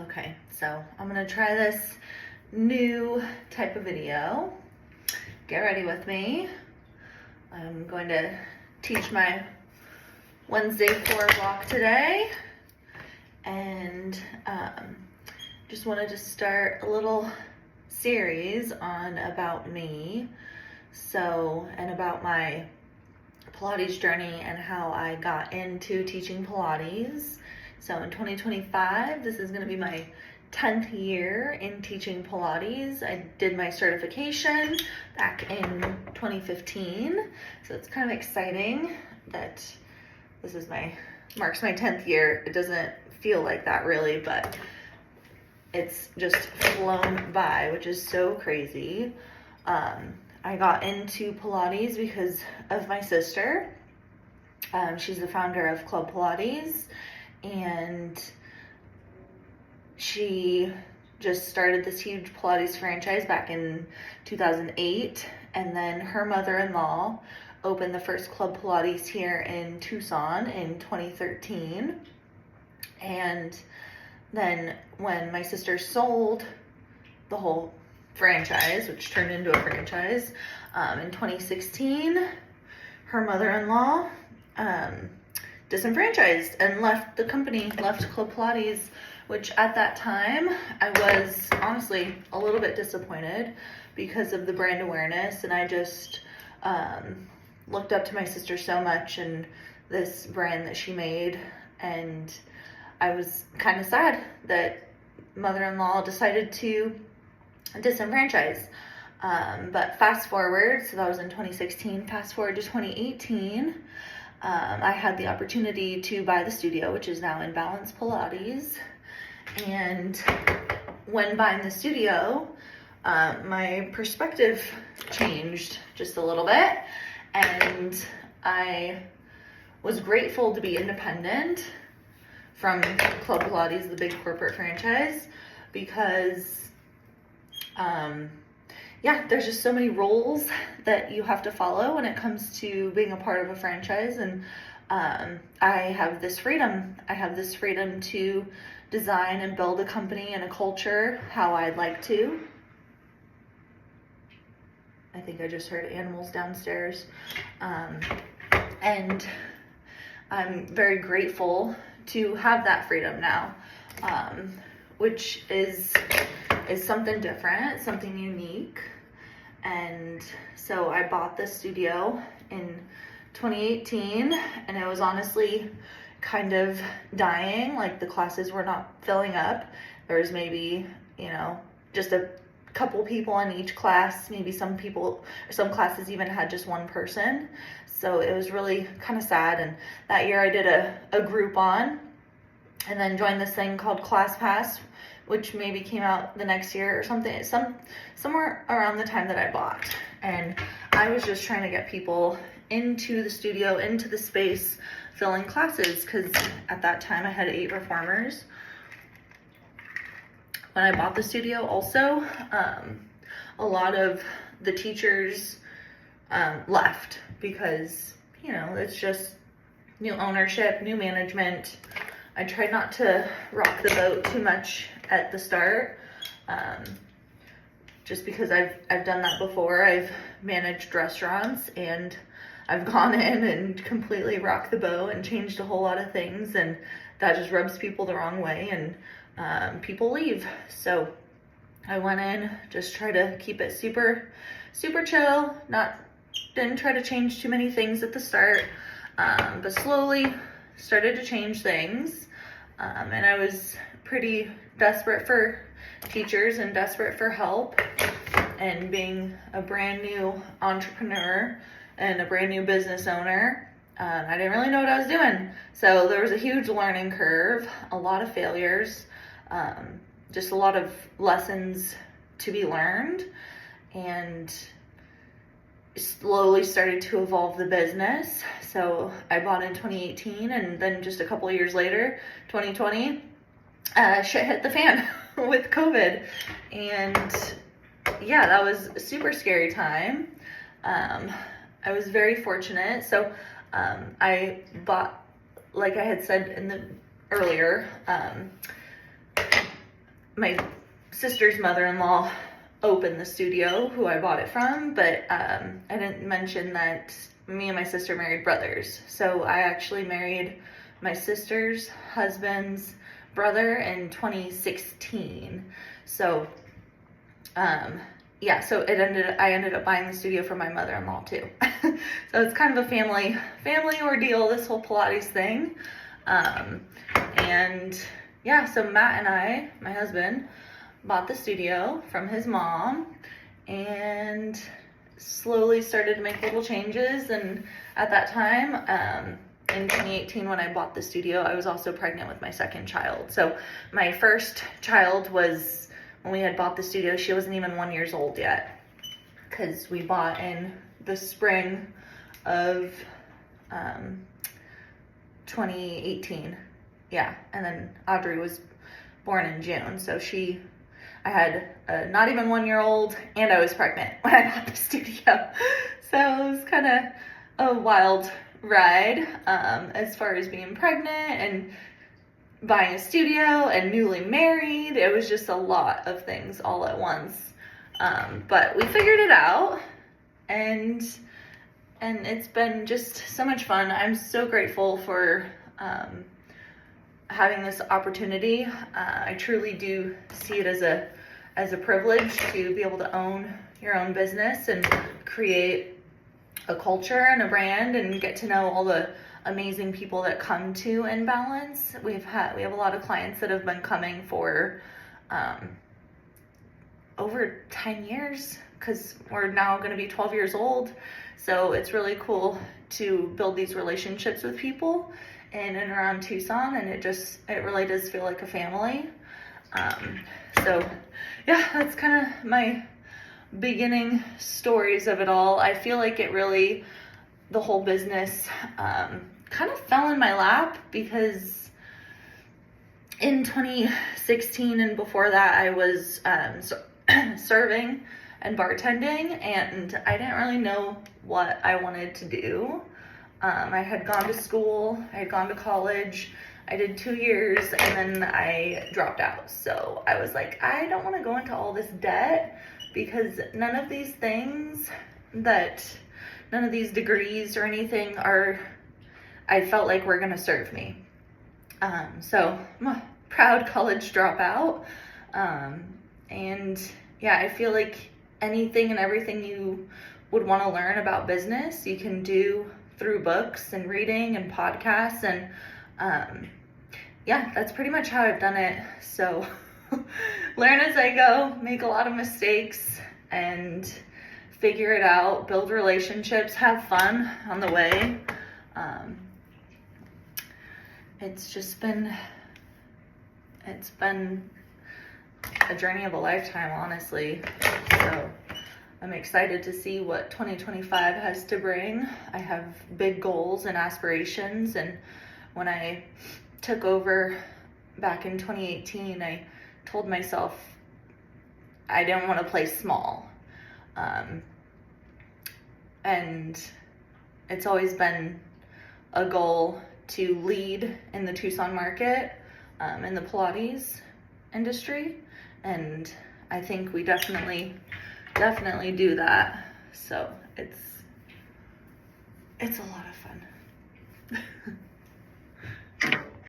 Okay, so I'm gonna try this new type of video. Get ready with me. I'm going to teach my Wednesday floor block today, and just wanted to start a little series on about me, and about my Pilates journey and how I got into teaching Pilates. So in 2025, this is going to be my 10th year in teaching Pilates. I did my certification back in 2015, so it's kind of exciting that this is marks my 10th year. It doesn't feel like that really, but it's just flown by, which is so crazy. I got into Pilates because of my sister. She's the founder of Club Pilates, and she just started this huge Pilates franchise back in 2008, and then her mother-in-law opened the first Club Pilates here in Tucson in 2013. And then when my sister sold the whole franchise, which turned into a franchise, in 2016, her mother-in-law disenfranchised and left the company, left Club Pilates, which at that time I was honestly a little bit disappointed because of the brand awareness, and I just looked up to my sister so much and this brand that she made, and I was kind of sad that mother-in-law decided to disenfranchise. But fast forward, so that was in 2016, fast forward to 2018, I had the opportunity to buy the studio, which is now In Balance Pilates. And when buying the studio, my perspective changed just a little bit, and I was grateful to be independent from Club Pilates, the big corporate franchise, because there's just so many rules that you have to follow when it comes to being a part of a franchise, and I have this freedom. I have this freedom to design and build a company and a culture how I'd like to. I think I just heard animals downstairs. And I'm very grateful to have that freedom now, which is something different, something unique. And so I bought this studio in 2018, and it was honestly kind of dying. Like, the classes were not filling up. There was maybe, just a couple people in each class. Maybe some classes even had just one person. So it was really kind of sad. And that year I did a Groupon, and then joined this thing called ClassPass, which maybe came out the next year or something, somewhere around the time that I bought. And I was just trying to get people into the studio, into the space, filling classes, because at that time I had 8 reformers. When I bought the studio also, a lot of the teachers left because, it's just new ownership, new management. I tried not to rock the boat too much at the start, just because I've done that before. I've managed restaurants, and I've gone in and completely rocked the boat and changed a whole lot of things, and that just rubs people the wrong way, and people leave. So I went in, just try to keep it super, super chill, didn't try to change too many things at the start, but slowly started to change things. And I was pretty desperate for teachers and desperate for help, and being a brand new entrepreneur and a brand new business owner, I didn't really know what I was doing. So there was a huge learning curve, a lot of failures, just a lot of lessons to be learned, and slowly started to evolve the business. So I bought in 2018, and then just a couple of years later, 2020, shit hit the fan with COVID. And that was a super scary time. I was very fortunate. So I bought, like I had said earlier, my sister's mother-in-law opened the studio, who I bought it from, but I didn't mention that me and my sister married brothers. So I actually married my sister's husband's brother in 2016. So yeah, so I ended up buying the studio for my mother-in-law too. So it's kind of a family ordeal, this whole Pilates thing. And yeah, so Matt and I, my husband, bought the studio from his mom and slowly started to make little changes. And at that time, in 2018, when I bought the studio, I was also pregnant with my second child. So my first child was, when we had bought the studio, she wasn't even 1 year old yet, because we bought in the spring of 2018. Yeah, and then Audrey was born in June. So I had a not even 1 year old, and I was pregnant when I bought the studio. So it was kind of a wild ride as far as being pregnant and buying a studio and newly married. It was just a lot of things all at once. But we figured it out, and it's been just so much fun. I'm so grateful for having this opportunity. I truly do see it as a privilege to be able to own your own business and create a culture and a brand and get to know all the amazing people that come to In Balance. We have a lot of clients that have been coming for over 10 years, because we're now going to be 12 years old. So it's really cool to build these relationships with people in and around Tucson, and it really does feel like a family. So yeah, that's kind of my beginning stories of it all. I feel like the whole business kind of fell in my lap, because in 2016 and before that, I was serving and bartending, and I didn't really know what I wanted to do. I had gone to school, I had gone to college, I did 2 years, and then I dropped out. So I was like, I don't want to go into all this debt, because none of these degrees or anything I felt like were going to serve me. So I'm a proud college dropout. And yeah, I feel like anything and everything you would want to learn about business, you can do through books and reading and podcasts. And yeah, that's pretty much how I've done it. So learn as I go, make a lot of mistakes, and figure it out, build relationships, have fun on the way. It's been a journey of a lifetime, honestly. So I'm excited to see what 2025 has to bring. I have big goals and aspirations, and when I took over back in 2018, I told myself I didn't want to play small. And it's always been a goal to lead in the Tucson market, in the Pilates industry. And I think we definitely do that. So it's a lot of fun.